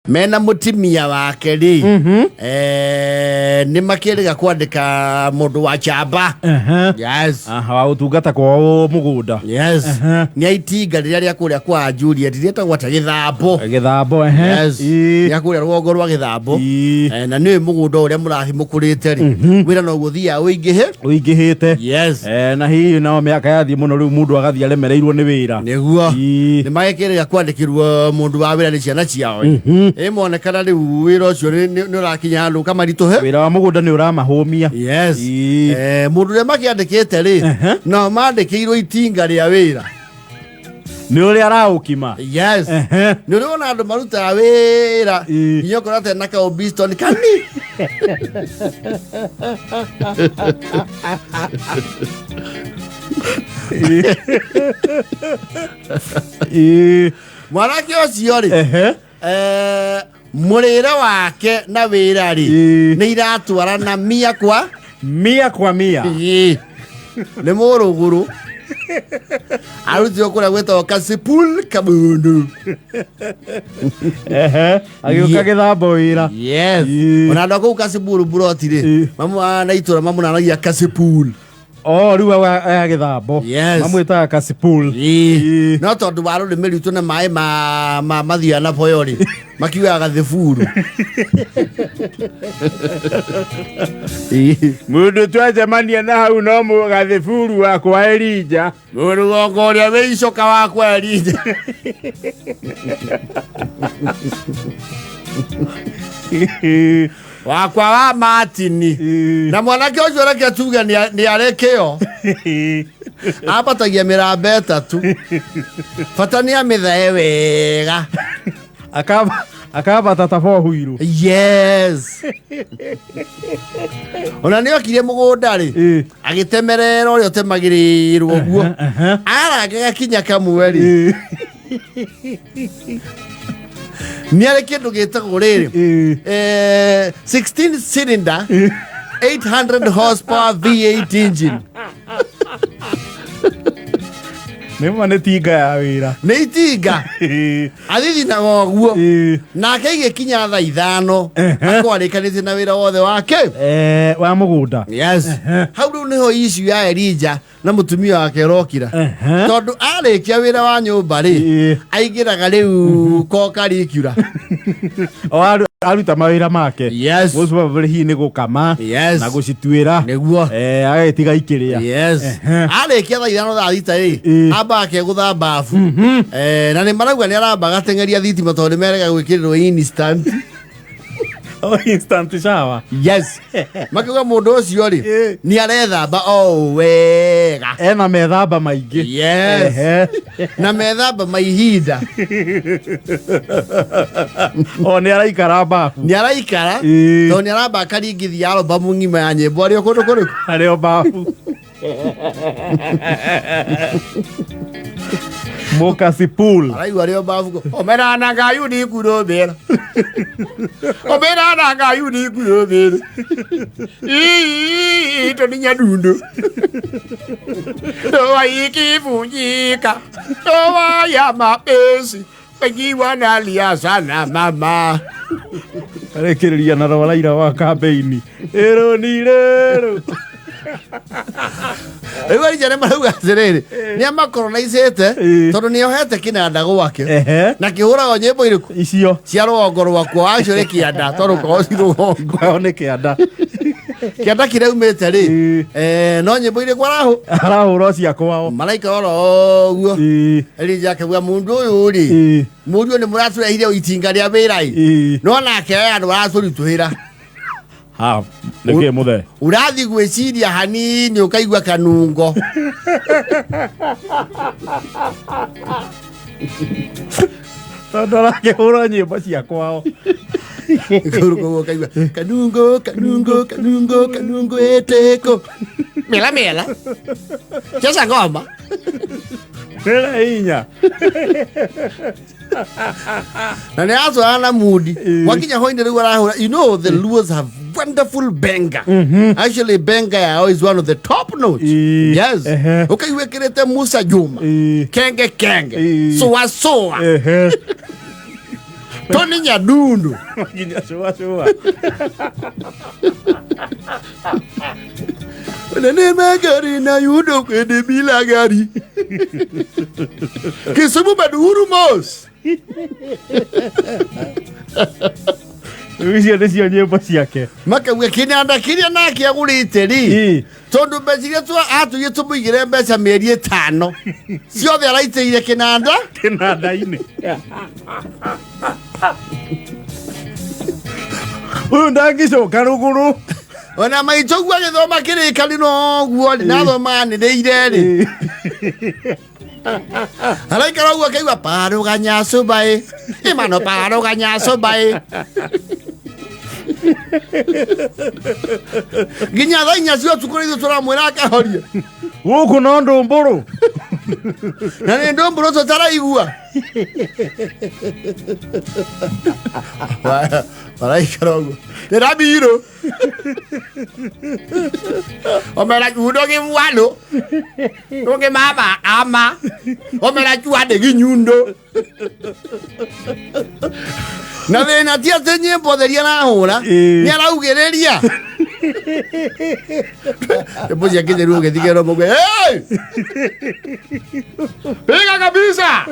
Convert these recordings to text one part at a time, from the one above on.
Mena mutimia wake ri ni makiriga kwandika mundu wa chamba. Yes. Wa utungata kwa mugunda. Yes. Ni aitinga riria ria kuria kwa Juliet rieta gwata Githambo. Githambo Yes. Ya kuria rwogo rwa Githambo. Na ni mugunda uria murathi mukurite ri. Wira no guthia uingihite. Yes. Na hi na miaka yathi muno riu mundu agathia lemereirwo ni wira. Niguo. Ni magikiriga kwandikirwo mundu wa wira ni ciana ciao. Monekana riu wira ucio ni urakinya handu kamarituhe wira wa mugunda ni uramahumia. Yes. Mundu ria makiandikite ri no mandikirwo itinga ria wira ni uri araukima. Yes. Ni uri ona andu maruta wira nyokora tena ka obiston kani mwanake ucio ri murire wake na wira ri ni iratwarana mia kwa mia ni muruguru arutio kuria gwetwo Kasipul Kabundu agiuka Githambo wira. Yes. Ona ndo ku Kasipul burotire mamu na itura mamu na nagia Kasipul riu wa Githambo mamwita Kasipul. No tondu waru ni meritu na mai mathia na boyori makiwa gathefuru mundu twajamania na hau no mu gathefuru wa kwa Elija mundu gogoria we icoka wa kwa Elija wakwa wa Martini na mwanake ucio reke tuge ni arekeo abatagia mirambe tatu fatania mithae wega akaba tatafo huiru. Yes. Ona ni okirie mugunda ri agitemerera uri otemagirirwo guo arage gakinya kamweri ni ari kindu gitagwo riri 16 cylinder 800 horsepower V8 engine. Nema ne tiga ya wira. Ne itinga. Athithi na goguo. Na keige kinya tha 5 akwarikanite na wira wothe wake. Wa mugunda. Yes. Hau riu niho issue ya Elija na mutumia wake rokira. Tondu arikia wira wa nyumba ri aigiraga riu kokari kiura. Aruta mawira make. Yes. Musuba bari hi ni gukama na gucituira. Niguo. Agetiga ikiria. Yes. Arikia tha 5 tha thita ri amba ake guthamba afu. Na ni marauga ni aramba gatengeria thitima tondu merega gwikirirwo instant. Instant shower. Yes. Makiuga mundu ucio ri ni arethamba wega. Ena methamba maingi. Yes. Na methamba maihinda. Ni araikara bafu. Ni araikara tondu ni aramba karingithia album ngima ya nyimbo ari kundu kuriku ari bafu. Kasipul araigua rio bafu omera na ngayu ni kurobera omera na ngayu ni kurobera to ni nyadundu doa ikivunjika doa ya mapenzi pegiwa na lia sana mama arekiriria na rawalaira wa campaign ero ni rero Ewa jana marauga atiriri ni amacolonizete tondu ni ohete kinanda gwake na kihura go nyimbo iriku icio cia rwongo rwakwa acio ri kianda tondu ko ci rwongo ni kianda kiraumite ri no nyimbo iriku arahura cia kwao malaika oro guo Elija akauga mundu uyu ri mundu ni muraturehire itinga ria wirai no nake andu araturituhira nike muthe urathi gwiciria hanini ukaigua kanungo tondu arakihura nyimbo cia kwao kanungo eteko mela cheza ngoma Nela inya na ni azwana mudi wakinya hoinde riu arahura. You know the Luos have wonderful benga. Actually benga is one of the top notes. Yes. Okay, we kirete Musa Juma kenge soa Tony Nyadundo. Ginya showa. Nene magari na yudo kwede bila gari. Kisumu Maduru mos. Wisi cia nyimbo ciake. Makawe kinanda kiria nake agurite ri. Tondu mbeca twa atu yitumuigire mbeca mieri 5. Ciothe araiteire kinanda-ini. Uyu ndangicoka ruguru. Ona maitogwa githoma kirikari no guo na thoma nireire ri. Araikara uguo akaigua paro ganyaso bae. Imano paro ganyaso bae. Ginya thainya cio tukurithi turamwira akahoria. Guku no ndumburu. Na ni ndumburu tutaraigua. Araikara uguo. Terabiro. Omera judo ge walo. Oge mama ama. Omera juade gi nyundo. Na thina tia tenye poderia na hura. Ni araugereria. Después ya que te que dijeron porque ¡hey! ¡Pega kabisa!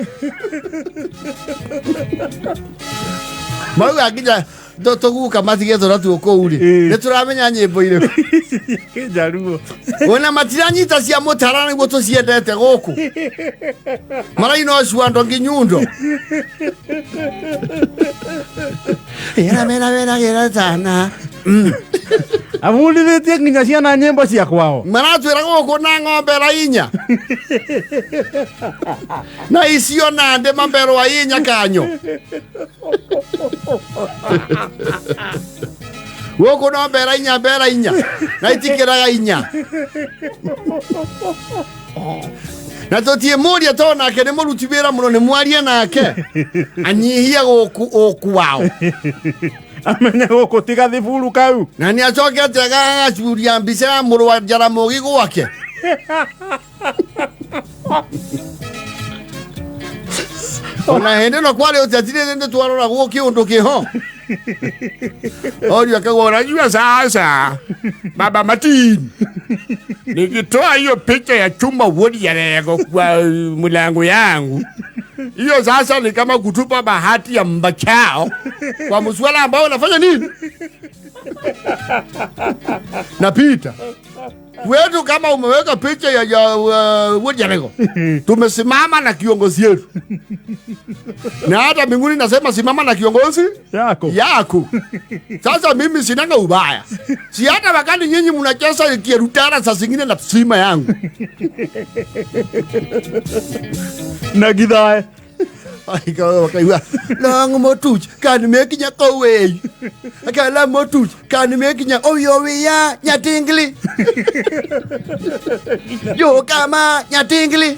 Mau aquí ya toguka matigeto ratu kouri. Neturamenya nyimbo ile. Jaruo. Ona matiranyita cia mutarana gwo tuciendete guku. Marai no ciwando nginyundo. Era tana. Amulithĩtie nginya ciana nyĩmbo cia kwao. Maratwĩra gũkũ na ng'ombe ra inya. Na icio na ndĩ mamberwa inya kanyo. Gũkũ no mbera inya. Na itikĩraga inya. Na tũtie mũria to nake nĩ mũruti wĩra mũno nĩ mwarie nake. Anyihia gũkũ ũkwao. Amenya gũkũ tiga thiburu kau. Na nĩ acokete agacuria mbica ya mũrũ wa Jaramogi gwake. Ona hende no kwale utatire nende twarora guo kiundu kiho. Orio akago unajua sasa. Baba Martin. Nikitoa hiyo picha ya chuma wodi ya lego kwa mlango yangu. Hiyo sasa ni kama kutupa bahati ya mbachao kwa mswala ambao unafanya nini? Napita. Wetu kama umeweka picha ya wodi ya lego. Tumesimama na kiongozi yetu. Na hata mbinguni nasema simama na kiongozi yako. Sasa mimi sinanga ubaya. Si hata wakati nyinyi mnacheza kierutara saa zingine na sima yangu. Na githae. Ai kaiwa lang motuch kan mekinya kowe. Akala motuch kan mekinya oyowe ya nyatingli. Yo kama nyatingli.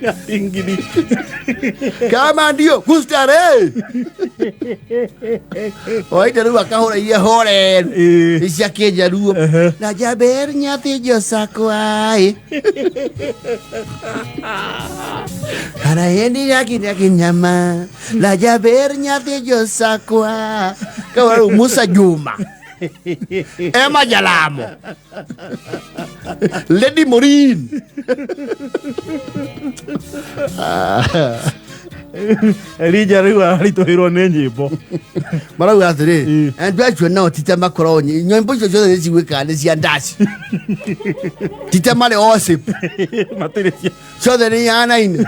Nyatingli. Kama ndio kustare. Oi deru akahora ia hore. Isia keja ruo. La jaber nyati josakwai. Kana hendi yaki nyama. La jaber nyati josakwa. Kawaru Musa Juma. Emma Jalamo. Lady Morin. Elija riwa alitohirwo nĩ nyĩmbo. Marauga atĩrĩ, andũ acio nao tite makorwo nyĩmbo icio ciothe nĩcigwĩkaga nĩ cia ndaci. Tite marĩ osip. Matirĩ ciothe nĩ ihanaine.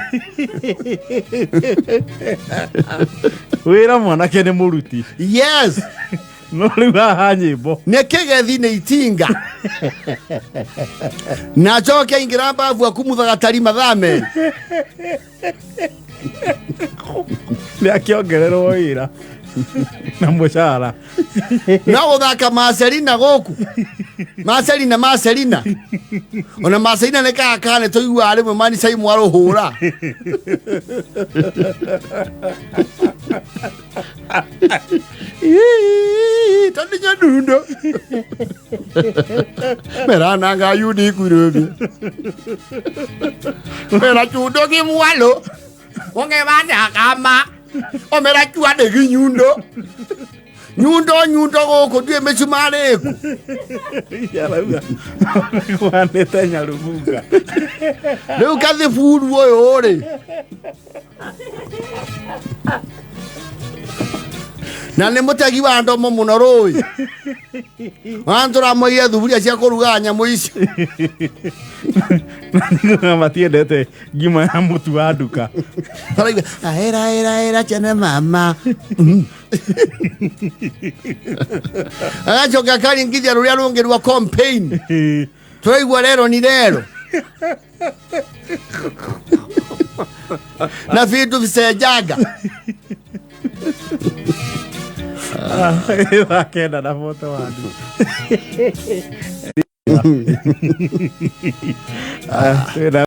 Wĩra mwanake nĩ mũruti. Yes. No rĩu haha nyĩmbo. Nĩ kĩgethi nĩ itinga. Na coke ingĩra mbabu akumuthaga tari mathaa merĩ. Nĩ akĩongererwo wĩra na mũcara. No gũthaka Marcelina gũkũ. Marcelina. Ona Marcelina nĩ kakane tũiguaga rĩmwe mani caimu arũhũra. Tani Nyadundo. Merana nga yudi kurubi. Mera chudo ki mwalo. Onge bana kama. omera chwade gi nyundo goko dwe mechumare ku yarauga kwane tanya rumunga leo kaze furu ore na ne mutagi wando mo muno roi andora mo ye thuburia cia kuruga nyamũ ici matiendete ngima ya mutu wa nduka era chana mama agacoka karingithia ruria rungi rwa campaign turaigua rero ni rero na vitu visejaga kenda na moto wandu